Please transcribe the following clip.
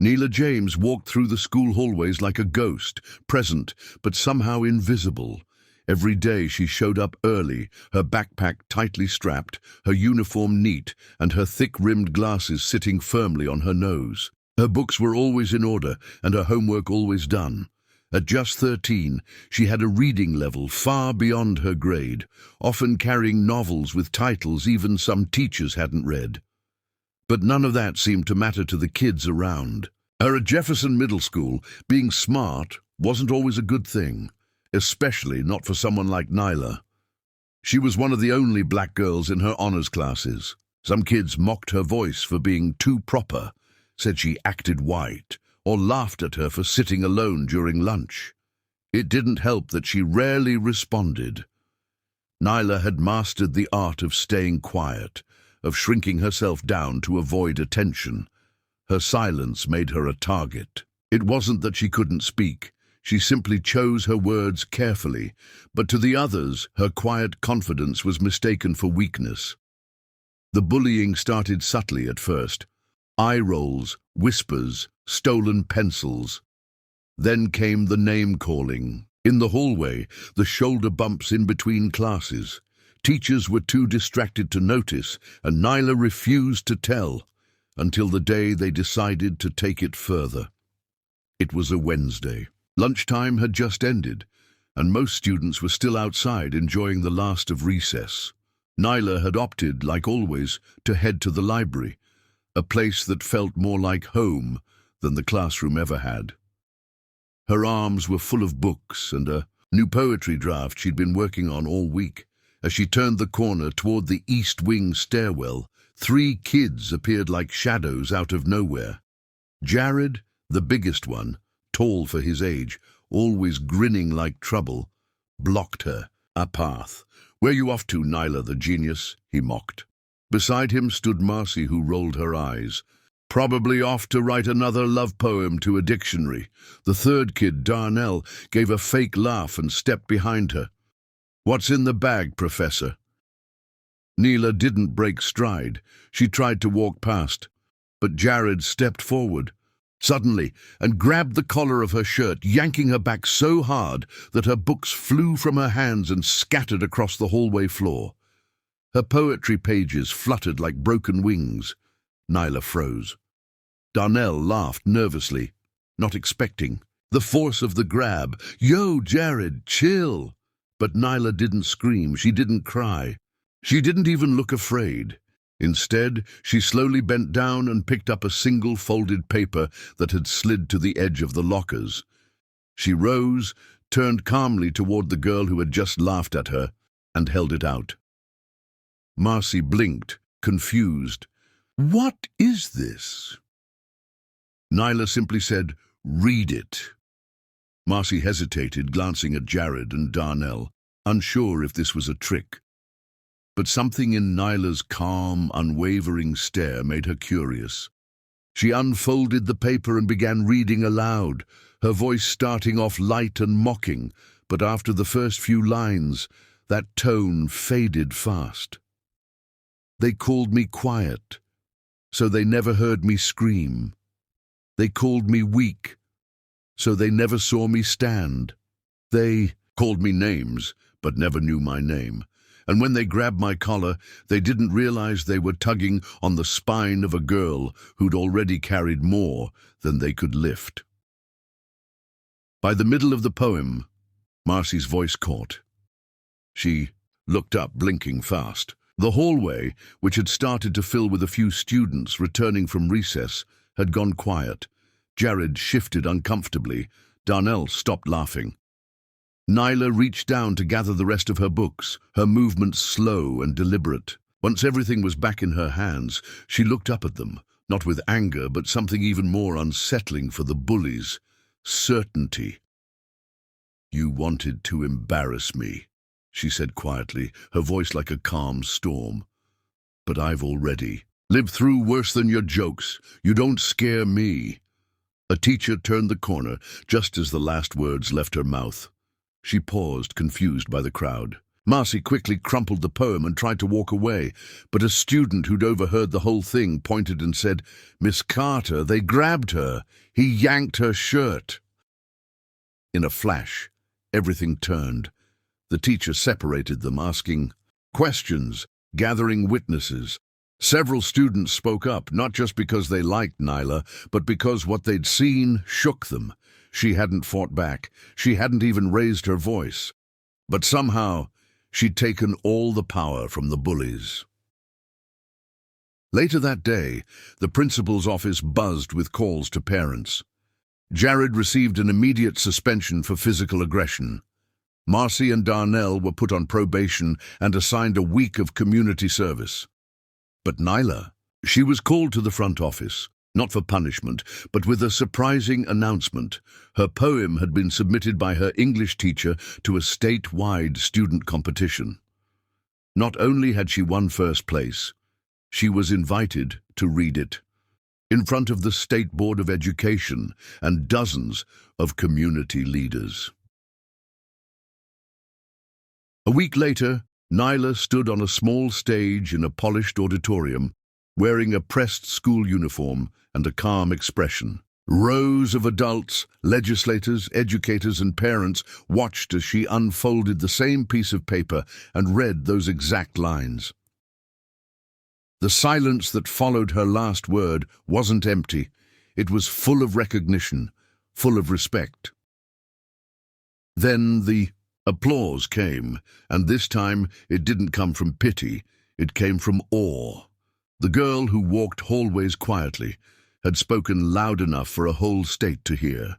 Nyla James walked through the school hallways like a ghost, present, but somehow invisible. Every day she showed up early, her backpack tightly strapped, her uniform neat, and her thick-rimmed glasses sitting firmly on her nose. Her books were always in order, and her homework always done. At just 13, she had a reading level far beyond her grade, often carrying novels with titles even some teachers hadn't read. But none of that seemed to matter to the kids around. Her at Jefferson Middle School, being smart wasn't always a good thing, especially not for someone like Nyla. She was one of the only black girls in her honors classes. Some kids mocked her voice for being too proper, said she acted white, or laughed at her for sitting alone during lunch. It didn't help that she rarely responded. Nyla had mastered the art of staying quiet, of shrinking herself down to avoid attention. Her silence made her a target. It wasn't that she couldn't speak. She simply chose her words carefully, but to the others, her quiet confidence was mistaken for weakness. The bullying started subtly at first. Eye rolls, whispers, stolen pencils. Then came the name-calling. In the hallway, the shoulder bumps in between classes. Teachers were too distracted to notice, and Nyla refused to tell, until the day they decided to take it further. It was a Wednesday. Lunchtime had just ended, and most students were still outside enjoying the last of recess. Nyla had opted, like always, to head to the library, a place that felt more like home than the classroom ever had. Her arms were full of books and a new poetry draft she'd been working on all week. As she turned the corner toward the East Wing stairwell, 3 kids appeared like shadows out of nowhere. Jared, the biggest one, tall for his age, always grinning like trouble, blocked her a path. "Where you off to, Nyla the genius?" he mocked. Beside him stood Marcy, who rolled her eyes. "Probably off to write another love poem to a dictionary." The third kid, Darnell, gave a fake laugh and stepped behind her. "What's in the bag, Professor?" Nyla didn't break stride. She tried to walk past, but Jared stepped forward, suddenly, and grabbed the collar of her shirt, yanking her back so hard that her books flew from her hands and scattered across the hallway floor. Her poetry pages fluttered like broken wings. Nyla froze. Darnell laughed nervously, not expecting. The force of the grab. "Yo, Jared, chill!" But Nyla didn't scream, she didn't cry. She didn't even look afraid. Instead, she slowly bent down and picked up a single folded paper that had slid to the edge of the lockers. She rose, turned calmly toward the girl who had just laughed at her, and held it out. Marcy blinked, confused. "What is this?" Nyla simply said, "Read it." Marcy hesitated, glancing at Jared and Darnell, unsure if this was a trick. But something in Nyla's calm, unwavering stare made her curious. She unfolded the paper and began reading aloud, her voice starting off light and mocking, but after the first few lines, that tone faded fast. "They called me quiet, so they never heard me scream. They called me weak, so they never saw me stand. They called me names, but never knew my name. And when they grabbed my collar, they didn't realize they were tugging on the spine of a girl who'd already carried more than they could lift." By the middle of the poem, Marcy's voice caught. She looked up, blinking fast. The hallway, which had started to fill with a few students returning from recess, had gone quiet. Jared shifted uncomfortably. Darnell stopped laughing. Nyla reached down to gather the rest of her books, her movements slow and deliberate. Once everything was back in her hands, she looked up at them, not with anger, but something even more unsettling for the bullies: certainty. "You wanted to embarrass me," she said quietly, her voice like a calm storm. "But I've already lived through worse than your jokes. You don't scare me." A teacher turned the corner just as the last words left her mouth. She paused, confused by the crowd. Marcy quickly crumpled the poem and tried to walk away, but a student who'd overheard the whole thing pointed and said, "Miss Carter, they grabbed her. He yanked her shirt." In a flash, everything turned. The teacher separated them, asking questions, gathering witnesses. Several students spoke up, not just because they liked Nyla, but because what they'd seen shook them. She hadn't fought back. She hadn't even raised her voice. But somehow, she'd taken all the power from the bullies. Later that day, the principal's office buzzed with calls to parents. Jared received an immediate suspension for physical aggression. Marcy and Darnell were put on probation and assigned a week of community service. But Nyla, she was called to the front office, not for punishment, but with a surprising announcement. Her poem had been submitted by her English teacher to a statewide student competition. Not only had she won first place, she was invited to read it in front of the State Board of Education and dozens of community leaders. A week later, Nyla stood on a small stage in a polished auditorium, wearing a pressed school uniform and a calm expression. Rows of adults, legislators, educators, and parents watched as she unfolded the same piece of paper and read those exact lines. The silence that followed her last word wasn't empty. It was full of recognition, full of respect. Then the applause came, and this time it didn't come from pity, it came from awe. The girl who walked hallways quietly had spoken loud enough for a whole state to hear.